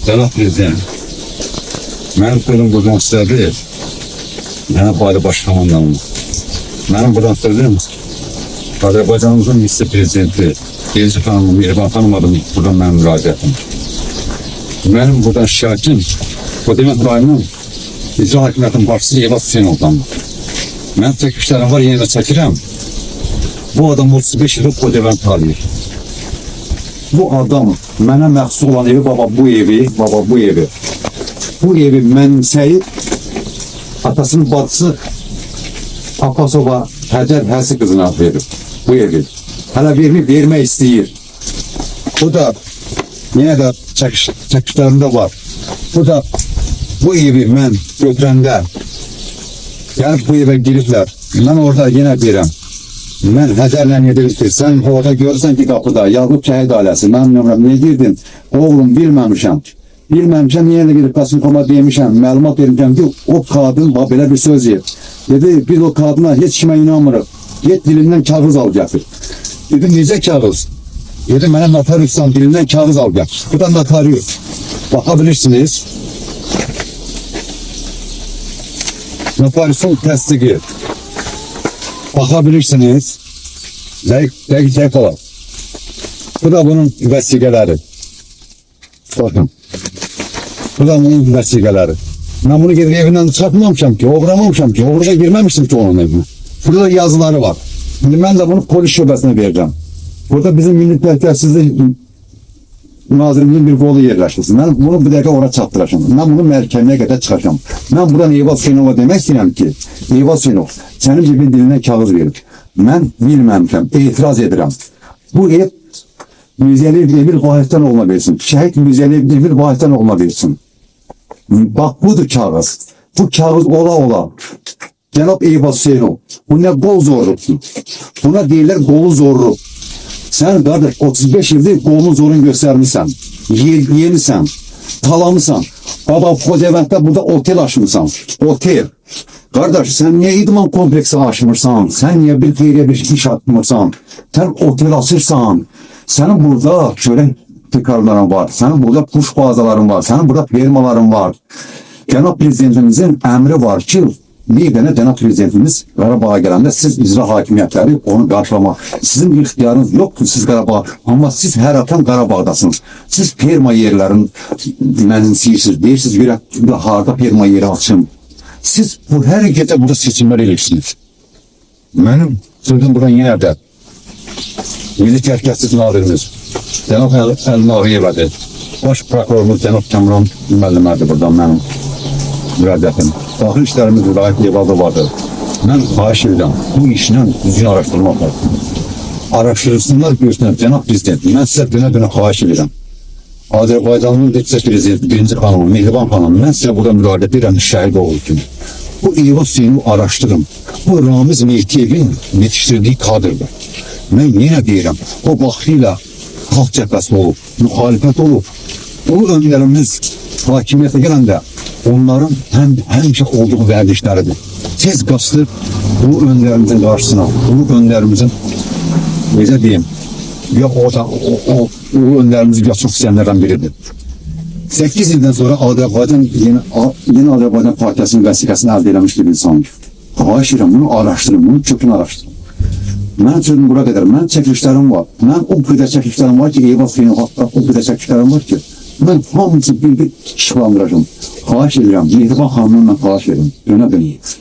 Cənab Prezident, mənim sözüm buradan sizə deyil. Mənə bayda baş komandanım. Mənim buradan sözüm Azərbaycanımızın hissi prezidenti Elçi xanım, Mehriban xanım adını buradan mənim müraciətim. Mənim buradan şikayetim Kodement rayonunun icra hakimiyyətinin başçısı Eyvaz Hüseynovdandır. Mən çəkmişlərim var, yenə də çəkirəm. Bu adam 35 yıl Kodement alıyor. Bu adam mənə məxsus olan evi, baba bu evi mənimsəyib, atasının bacısı Apasova Həcər Həsi qızına verir bu evi. Hələ vermək istəyir. Bu da yenə də çəkişlərində var. Bu evi mən götürəndə gəlib bu evə giriblər. Mən orada yenə deyirəm. Mən Həcərlə edirəm ki, sən orada görürsən ki, qapıda Yaqub şəhid ailəsi, mən nömrəm, ne girdin? Oğlum, bilməmişəm. Bilməmişəm, niyə də gedib Qasımxana demişəm, məlumat vermişəm ki, o qadın belə bir söz yer. Dedi, biz o qadına heç kimə inanmırıq. Get dilindən kağız al gətir. Dedi, necə kağız? Dedi, mənə notariusdan dilindən kağız al gətir. Bu da notarius. Bakabilirsiniz. Notariusun təsdiqi. Bakabilirsiniz. Zevk olan. Bu da bunun vəsiqələri. Bakın. Bu da bunun vəsiqələri. Ben bunu gedib evindən çıxartmamışam ki, oğramamışam ki, oğruğa girməmişdim ki onun evine. Burada yazıları var. Şimdi ben de bunu polis şöbəsinə vereceğim. Burada bizim Milli Təhlükəsizlik Nazirliğinin bir qolu yerləşdirsin. Ben bunu bir dəqiqə ora çatdıracağım. Ben bunu məhkəməyə qədər çıxacağım. Ben buradan Eyvaz Hüseynova demək istəyirəm ki, Eyvaz Hüseynov, sənin cibin dilindən kağız verir. Ben bilməmişəm, etiraz edirəm. Bu ev Müzeyli bir vahiddən olma versin. Şəhid Müzeyli bir vahiddən olma versin. Bak budur kağız. Bu kağız ola. Cənab Eyvaz Hüseynov, bu ne qol zorluqdur. Buna deyirlər qolu zorluq. Sen qardaş 35 ildir qolunu zorun göstərmişsən. Yenisən, talamısan. Baba Kodevent'də burada otel açmışsan. Otel. Kardeş sen niye idman kompleksi açmırsan? Sen niye bir xeyriyə bir iş atmırsan? Sen otel açırsan. Senin burada çörək tekrarların var. Senin burada kuş bazaların var. Senin burada firmaların var. Cənab Prezidentimizin əmri var ki, bir dənə Cənab Prezidentimiz Qarabağa gələndə siz icra hakimiyyətləri onu qarşılamaq. Sizin ixtiyarınız yoxdur siz Qarabağa. Amma siz hər atan Qarabağdasınız. Siz firma yerlərin mənimsiyirsiniz. Deyirsiniz, harda firma yeri açın. Siz bu hər gecə burada seçimlər edirsiniz. Mənim sözüm buradan yenə də Milli Təhlükəsizlik Nazirimiz Cənab Əli Nağıyevədir. Baş prokurorumuz Cənab Kamran müəllimədir buradan mənim müraciətim. Daxil işlərimiz Rahid Evadovadır. Mən xahiş edirəm, bu işlə düzgün araşdırmaq var. Araşdırırsınlar, görsünlər, Cənab Prezident, mən sizə dönə xahiş edirəm. Azərbaycanın vitse-prezidenti birinci xanımı, Mehriban xanımı, mən sizə burada müraciət edirəm şəhid oğlu kimi. Bu Eyvaz Hüseynovu araşdırın. Bu Ramiz Mehtiyevin yetişdirdiği kadrdır. Mən yenə deyirəm, o vaxtilə xalq cəbhəsi olub, müxalifət olub. O önlərimiz hakimiyyətə gələndə onların həmişə olduğu vərdişləridir. Tez qaçdır bu önlərimizin qarşısına, bu önlərimizin necə deyim, ya o önlərimizi çox istəyənlərdən biridir. 8 ildən sonra Azərbaycan yeni Azərbaycan Partiyasının vəsiqəsini əldə eləmiş bir insandır. Xahiş edirəm, bunu araşdırın, bunu kökünü araşdırın. Mən sözüm bura qədər, mən çəkilişlərim var. Mən o qədər çəkilişlərim var ki, Eyvaz Hüseynov haqqında o qədər çəkilişlərim var ki, mən hamısı bir işıqlandıracağım. Xahiş edirəm, Mehriban xanımdan xahiş edirəm, dönə.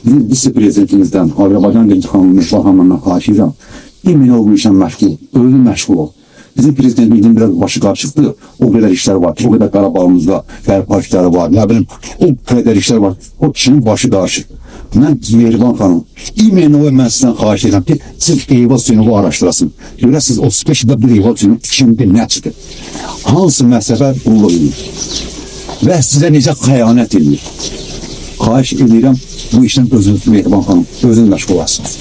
Bizim vice-prezidentimizdən, Azərbaycan Genç xanımın Mehriban xanımdan xahiş edirəm. Emin ol bu işlə məşğul, özü məşğul ol. Bizim prezidentimizin biraz başı qarşıqdır, o qədər işlər var, o qədər Qarabağımızda bərpa işləri var, nə bilim, o qədər işlər var, o kişinin başı qarşıq. Mən Mehriban xanım, İmenovu mən sizdən xahiş edirəm ki, siz Eyvaz Hüseynovu araşdırasın. Görəsiniz, 35 ildə bir Eyvaz Hüseynov kimdir, nəçidir? Hansı məsələ qulluq edir? Və sizə necə xəyanət edir? Xahiş edirəm, bu işdən özünüz Mehriban xanım, özünüz məşğul olasınız.